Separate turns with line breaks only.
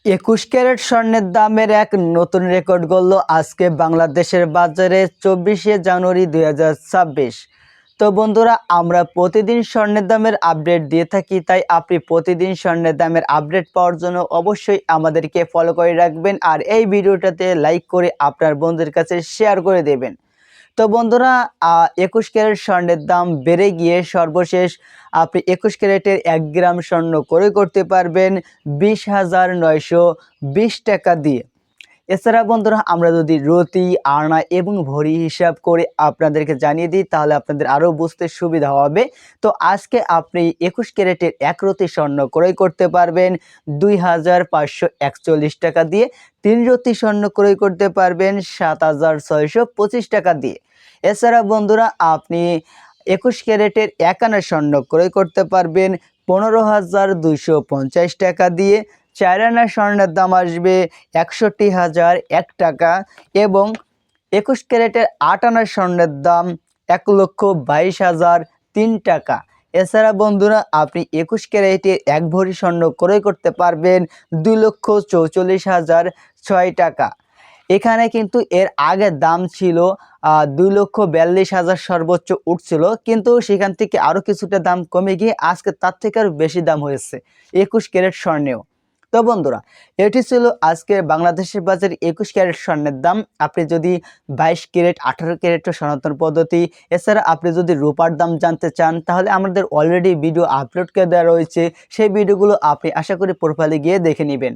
21 carat স্বর্ণের দামের এক নতুন রেকর্ড গড়ল আজকে বাংলাদেশের বাজারে 24শে জানুয়ারি 2026। তো বন্ধুরা, আমরা প্রতিদিন স্বর্ণের দামের আপডেট দিয়ে থাকি, তাই আপনি প্রতিদিন স্বর্ণের দামের আপডেট পাওয়ার জন্য অবশ্যই আমাদেরকে ফলো করে রাখবেন আর এই ভিডিওটাতে লাইক করে আপনার বন্ধুদের কাছে শেয়ার করে দেবেন। তো বন্ধুরা, 21 ক্যারেট স্বর্ণের দাম বেড়ে গিয়ে সর্বশেষ আপনি 21 ক্যারেটের 1 গ্রাম স্বর্ণ ক্রয় করতে পারবেন 20,920 টাকা দিয়ে। এছাড়া বন্ধুরা, আমরা যদি রতি, আনা এবং ভরি হিসাব করে আপনাদেরকে জানিয়ে দিই তাহলে আপনাদের আরও বুঝতে সুবিধা হবে। তো আজকে আপনি 21 ক্যারেটের 1 রতি স্বর্ণ ক্রয় করতে পারবেন 2,541 টাকা দিয়ে, 3 রতি স্বর্ণ ক্রয় করতে পারবেন 7,625 টাকা দিয়ে। এছাড়া বন্ধুরা, আপনি 21 ক্যারেটের 1 আনা স্বর্ণ ক্রয় করতে পারবেন 15,250 টাকা দিয়ে। 4 আনা স্বর্ণের দাম আসবে 61,001 টাকা এবং 21 ক্যারেটের 8 আনা স্বর্ণের দাম 1,22,003 টাকা। এছাড়া বন্ধুরা, আপনি 21 ক্যারেটের 1 ভরি স্বর্ণ ক্রয় করতে পারবেন 2,44,006 টাকা। এখানে কিন্তু এর আগের দাম ছিল 2,42,000 সর্বোচ্চ উঠছিল, কিন্তু সেখান থেকে আরও কিছুটা দাম কমে গিয়ে আজকে তার থেকে আরও বেশি দাম হয়েছে 21 ক্যারেট স্বর্ণেও। তো বন্ধুরা, এটি ছিল আজকে বাংলাদেশের বাজারে 21 ক্যারেট স্বর্ণের দাম। আপনি যদি 22 ক্যারেট, 18 ক্যারেটের সনাতন পদ্ধতি, এছাড়া আপনি যদি রূপার দাম জানতে চান তাহলে আমাদের অলরেডি ভিডিও আপলোড করে দেওয়া রয়েছে, সেই ভিডিওগুলো আপনি আশা করি প্রোফাইলে গিয়ে দেখে নেবেন।